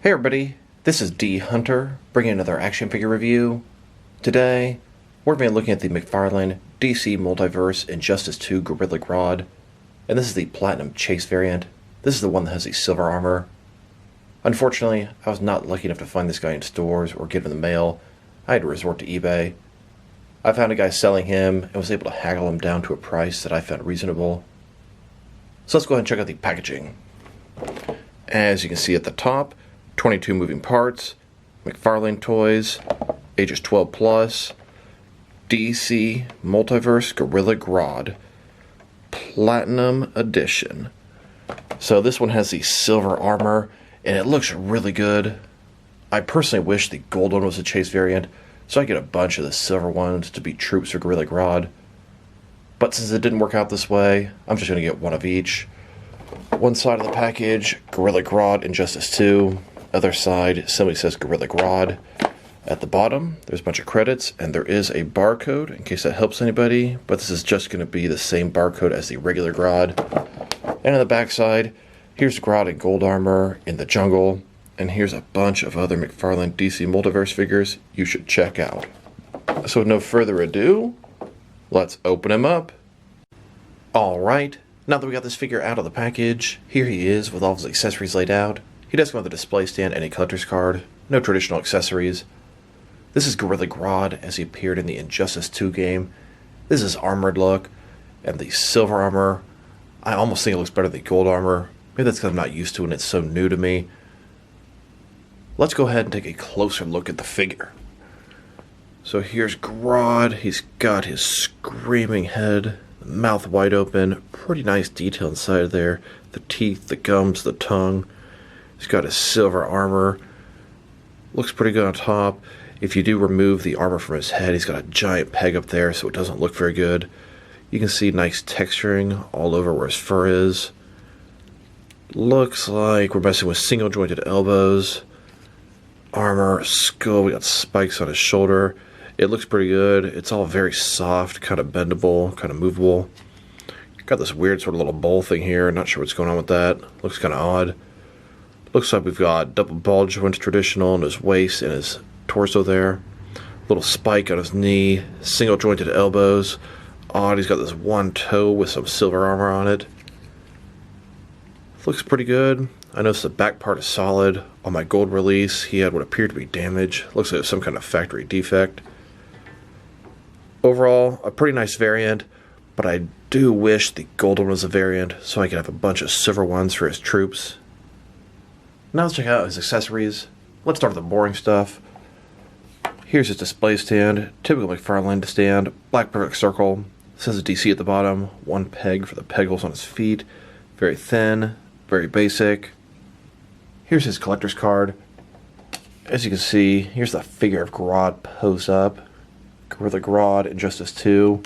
Hey everybody, this is D Hunter, bringing another action figure review. Today, we're going to be looking at the McFarlane DC Multiverse Injustice 2 Gorilla Grodd, and this is the Platinum Chase variant. This is the one that has the silver armor. Unfortunately, I was not lucky enough to find this guy in stores or get him in the mail. I had to resort to eBay. I found a guy selling him and was able to haggle him down to a price that I found reasonable. So let's go ahead and check out the packaging. As you can see at the top, 22 moving parts, McFarlane toys, ages 12 plus, DC Multiverse Gorilla Grodd, Platinum Edition. So this one has the silver armor, and it looks really good. I personally wish the gold one was a Chase variant, so I get a bunch of the silver ones to be troops for Gorilla Grodd. But since it didn't work out this way, I'm just going to get one of each. One side of the package, Gorilla Grodd Injustice 2. Other side, somebody says Gorilla Grodd. At the bottom, there's a bunch of credits, and there is a barcode, in case that helps anybody, but this is just going to be the same barcode as the regular Grodd. And on the back side, here's Grodd in gold armor in the jungle, and here's a bunch of other McFarlane DC Multiverse figures you should check out. So with no further ado, let's open him up. Alright, now that we got this figure out of the package, here he is with all of his accessories laid out. He does come with a display stand and a collector's card. No traditional accessories. This is Gorilla Grodd as he appeared in the Injustice 2 game. This is his armored look, and the silver armor. I almost think it looks better than the gold armor. Maybe that's because I'm not used to it and it's so new to me. Let's go ahead and take a closer look at the figure. So here's Grodd. He's got his screaming head, mouth wide open. Pretty nice detail inside there. The teeth, the gums, the tongue. He's got his silver armor. Looks pretty good on top. If you do remove the armor from his head, he's got a giant peg up there, so it doesn't look very good. You can see nice texturing all over where his fur is. Looks like we're messing with single jointed elbows. Armor, skull, we got spikes on his shoulder. It looks pretty good. It's all very soft, kind of bendable, kind of movable. Got this weird sort of little bowl thing here. Not sure what's going on with that. Looks kind of odd. Looks like we've got double ball joints traditional in his waist and his torso there. Little spike on his knee. Single jointed elbows. Odd, he's got this one toe with some silver armor on it. Looks pretty good. I noticed the back part is solid. On my gold release, he had what appeared to be damage. Looks like it was some kind of factory defect. Overall, a pretty nice variant, but I do wish the gold one was a variant so I could have a bunch of silver ones for his troops. Now let's check out his accessories. Let's start with the boring stuff. Here's his display stand, typical McFarlane stand, black perfect circle, says DC at the bottom, one peg for the peg holes on his feet, very thin, very basic. Here's his collector's card. As you can see, here's the figure of Grodd posed up. Gorilla Grodd Injustice 2.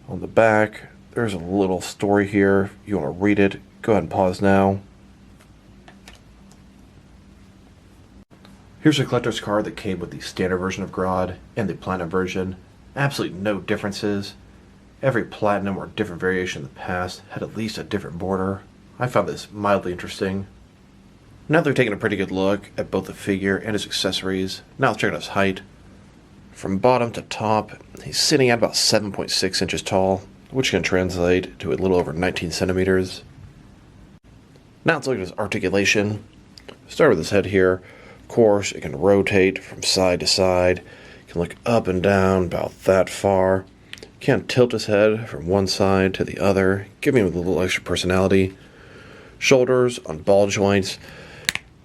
On the back, there's a little story here. If you want to read it, go ahead and pause now. Here's a collector's card that came with the standard version of Grodd and the platinum version. Absolutely no differences. Every platinum or different variation in the past had at least a different border. I found this mildly interesting. Now they're taking a pretty good look at both the figure and his accessories. Now let's check out his height. From bottom to top, he's sitting at about 7.6 inches tall, which can translate to a little over 19 centimeters. Now let's look at his articulation. Start with his head here. Of course, it can rotate from side to side. It can look up and down about that far. Can tilt his head from one side to the other, giving him a little extra personality. Shoulders on ball joints.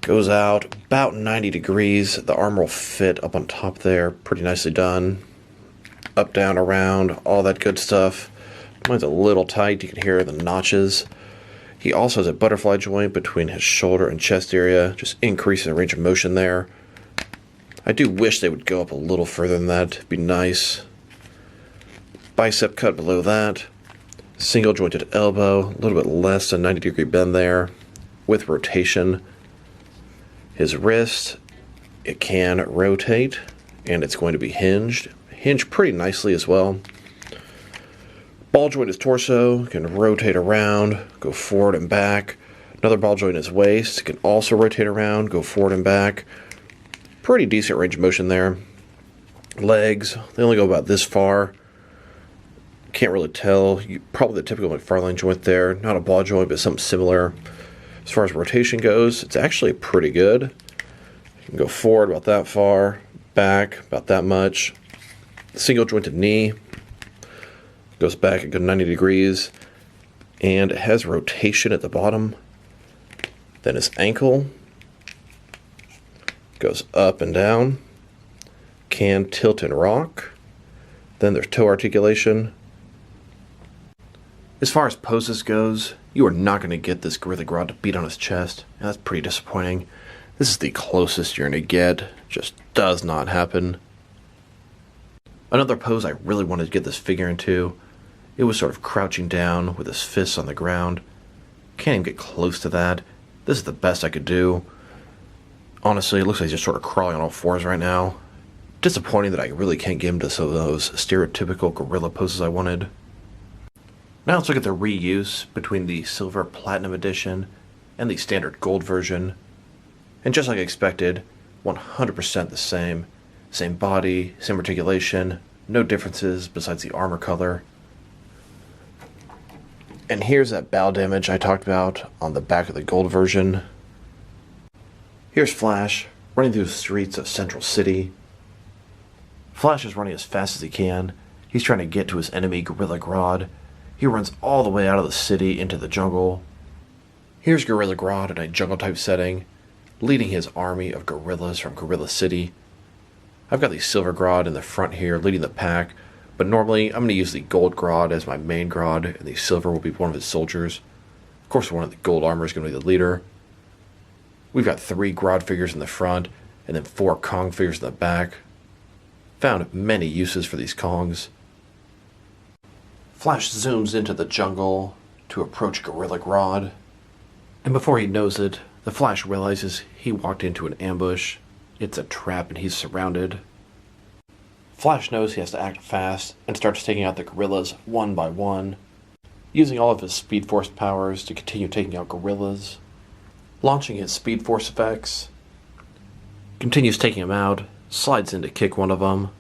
Goes out about 90 degrees. The armor will fit up on top there. Pretty nicely done. Up, down, around, all that good stuff. Mine's a little tight. You can hear the notches. He also has a butterfly joint between his shoulder and chest area, just increasing the range of motion there. I do wish they would go up a little further than that. It'd be nice. Bicep cut below that. Single jointed elbow, a little bit less than 90-degree bend there, with rotation. His wrist, it can rotate, and it's going to be hinged. Hinged pretty nicely as well. Ball joint his torso, can rotate around, go forward and back. Another ball joint in his waist. It can also rotate around, go forward and back. Pretty decent range of motion there. Legs, they only go about this far. Can't really tell. Probably the typical McFarlane joint there. Not a ball joint, but something similar. As far as rotation goes, it's actually pretty good. You can go forward about that far, back about that much. Single jointed knee. Goes back a good 90 degrees. And it has rotation at the bottom. Then his ankle goes up and down. Can tilt and rock. Then there's toe articulation. As far as poses goes, you are not going to get this Gorilla Grodd to beat on his chest, and that's pretty disappointing. This is the closest you're going to get. Just does not happen. Another pose I really wanted to get this figure into, it was sort of crouching down with his fists on the ground. Can't even get close to that. This is the best I could do. Honestly, it looks like he's just sort of crawling on all fours right now. Disappointing that I really can't get him to some of those stereotypical gorilla poses I wanted. Now let's look at the reuse between the Silver Platinum Edition and the standard gold version. And just like I expected, 100% the same. Same body, same articulation, no differences besides the armor color. And here's that bow damage I talked about on the back of the gold version. Here's Flash running through the streets of Central City. Flash is running as fast as he can. He's trying to get to his enemy, Gorilla Grodd. He runs all the way out of the city into the jungle. Here's Gorilla Grodd in a jungle-type setting, leading his army of gorillas from Gorilla City. I've got the Silver Grodd in the front here, leading the pack, but normally I'm going to use the Gold Grodd as my main Grodd, and the Silver will be one of his soldiers. Of course, one of the gold armor is going to be the leader. We've got 3 Grodd figures in the front, and then 4 Kong figures in the back. Found many uses for these Kongs. Flash zooms into the jungle to approach Gorilla Grodd, and before he knows it, the Flash realizes he walked into an ambush. It's a trap and he's surrounded. Flash knows he has to act fast and starts taking out the gorillas one by one, using all of his Speed Force powers to continue taking out gorillas. Launching his Speed Force effects, continues taking them out, slides in to kick one of them,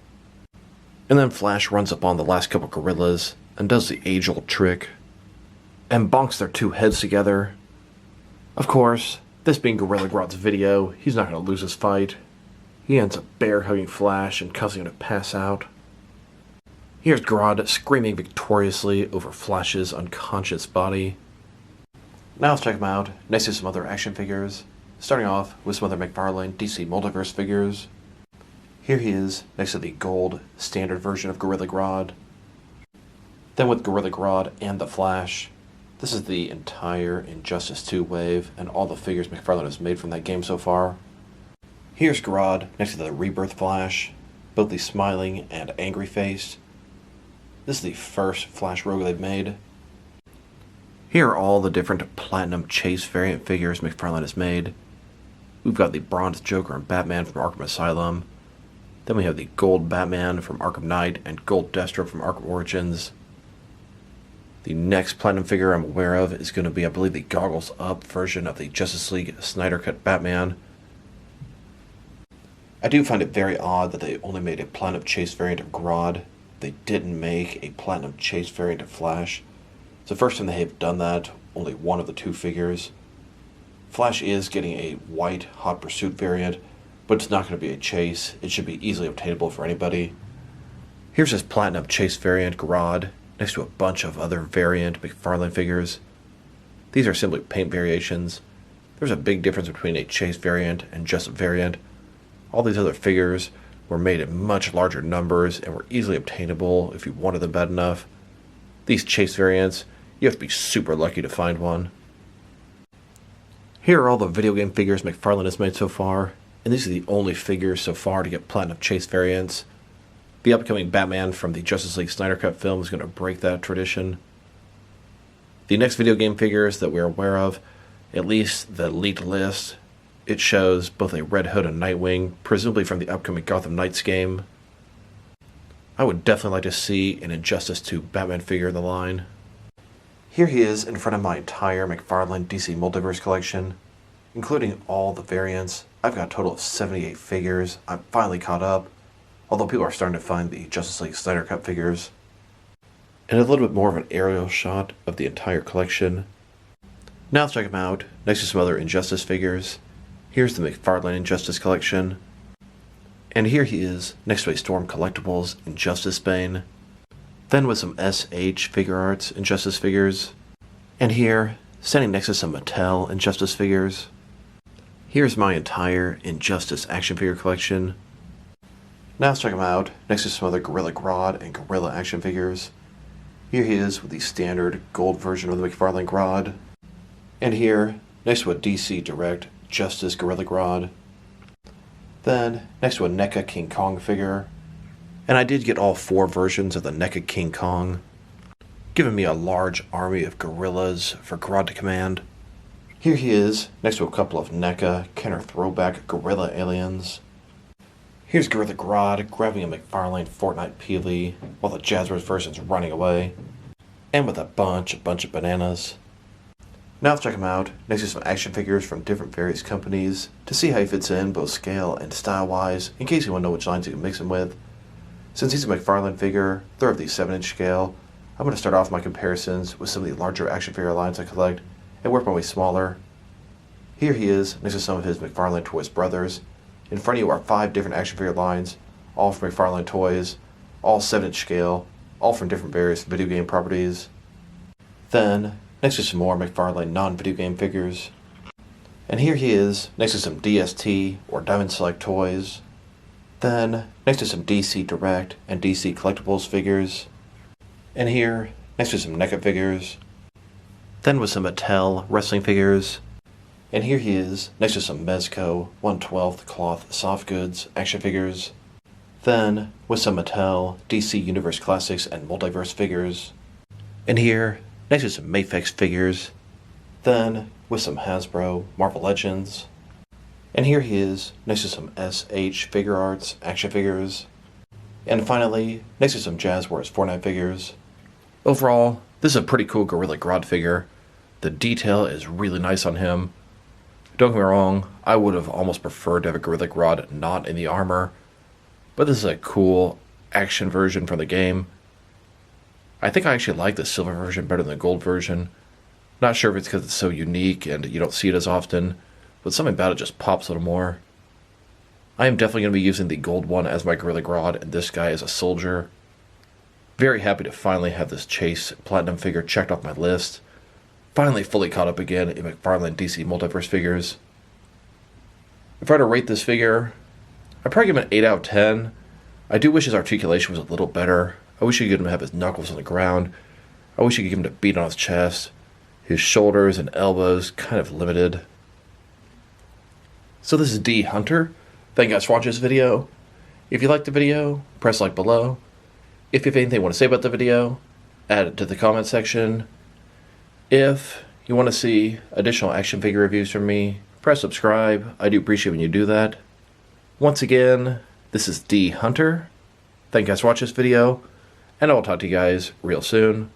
and then Flash runs up on the last couple gorillas and does the age-old trick, and bonks their 2 heads together. Of course, this being Gorilla Grodd's video, he's not going to lose his fight. He ends up bear-hugging Flash and causing him to pass out. Here's Grodd screaming victoriously over Flash's unconscious body. Now let's check him out, next to some other action figures, starting off with some other McFarlane DC Multiverse figures. Here he is, next to the gold standard version of Gorilla Grodd. Then with Gorilla Grodd and the Flash, this is the entire Injustice 2 wave and all the figures McFarlane has made from that game so far. Here's Grodd next to the Rebirth Flash, both the smiling and angry face. This is the first Flash Rogue they've made. Here are all the different Platinum Chase variant figures McFarlane has made. We've got the Bronze Joker and Batman from Arkham Asylum. Then we have the Gold Batman from Arkham Knight and Gold Deathstroke from Arkham Origins. The next Platinum figure I'm aware of is going to be, I believe, the Goggles Up version of the Justice League Snyder Cut Batman. I do find it very odd that they only made a Platinum Chase variant of Grodd. They didn't make a Platinum Chase variant of Flash. It's the first time they have done that, only one of the 2 figures. Flash is getting a white Hot Pursuit variant, but it's not going to be a Chase. It should be easily obtainable for anybody. Here's his Platinum Chase variant Grodd, next to a bunch of other variant McFarlane figures. These are simply paint variations. There's a big difference between a Chase variant and just a variant. All these other figures were made in much larger numbers and were easily obtainable if you wanted them bad enough. These Chase variants, you have to be super lucky to find one. Here are all the video game figures McFarlane has made so far, and these are the only figures so far to get Platinum Chase variants. The upcoming Batman from the Justice League Snyder Cut film is going to break that tradition. The next video game figures that we're aware of, at least the leaked list, it shows both a Red Hood and Nightwing, presumably from the upcoming Gotham Knights game. I would definitely like to see an Injustice 2 Batman figure in the line. Here he is in front of my entire McFarlane DC Multiverse collection, including all the variants. I've got a total of 78 figures. I'm finally caught up, although people are starting to find the Justice League Snyder Cut figures. And a little bit more of an aerial shot of the entire collection. Now let's check them out, next to some other Injustice figures. Here's the McFarlane Injustice collection. And here he is, next to a Storm Collectibles Injustice Bane. Then with some SH Figure Arts Injustice figures. And here, standing next to some Mattel Injustice figures. Here's my entire Injustice action figure collection. Now let's check them out, next to some other Gorilla Grodd and Gorilla action figures. Here he is with the standard gold version of the McFarlane Grodd. And here, next to a DC Direct Justice Gorilla Grodd. Then, next to a NECA King Kong figure. And I did get all 4 versions of the NECA King Kong, giving me a large army of gorillas for Grodd to command. Here he is, next to a couple of NECA Kenner throwback gorilla aliens. Here's Gorilla Grodd grabbing a McFarlane Fortnite Peely while the Jazzwares version's running away, and with a bunch of bananas. Now let's check him out, next to some action figures from different various companies, to see how he fits in both scale and style-wise, in case you want to know which lines you can mix him with. Since he's a McFarlane figure, they're of the 7-inch scale, I'm going to start off my comparisons with some of the larger action figure lines I collect, and work my way smaller. Here he is, next to some of his McFarlane Toys brothers. In front of you are 5 different action figure lines, all from McFarlane Toys, all 7-inch scale, all from different various video game properties. Then, next to some more McFarlane non-video game figures. And here he is, next to some DST or Diamond Select toys. Then, next to some DC Direct and DC Collectibles figures. And here, next to some NECA figures. Then with some Mattel wrestling figures. And here he is, next to some Mezco 1/12 cloth soft goods action figures. Then, with some Mattel DC Universe Classics and Multiverse figures. And here, next to some Mafex figures. Then, with some Hasbro Marvel Legends. And here he is, next to some SH Figure Arts action figures. And finally, next to some Jazzwares Fortnite figures. Overall, this is a pretty cool Gorilla Grodd figure. The detail is really nice on him. Don't get me wrong, I would have almost preferred to have a Gorilla Grodd not in the armor, but this is a cool action version from the game. I think I actually like the silver version better than the gold version. Not sure if it's because it's so unique and you don't see it as often, but something about it just pops a little more. I am definitely going to be using the gold one as my Gorilla Grodd, and this guy is a soldier. Very happy to finally have this Chase Platinum figure checked off my list. Finally fully caught up again in McFarlane DC Multiverse figures. If I were to rate this figure, I'd probably give him an 8 out of 10. I do wish his articulation was a little better. I wish you could get him to have his knuckles on the ground. I wish you could give him to beat on his chest. His shoulders and elbows kind of limited. So this is D Hunter. Thank you guys for watching this video. If you liked the video, press like below. If you have anything you want to say about the video, add it to the comment section. If you want to see additional action figure reviews from me, press subscribe. I do appreciate when you do that. Once again, this is D Hunter. Thank you guys for watching this video, and I will talk to you guys real soon.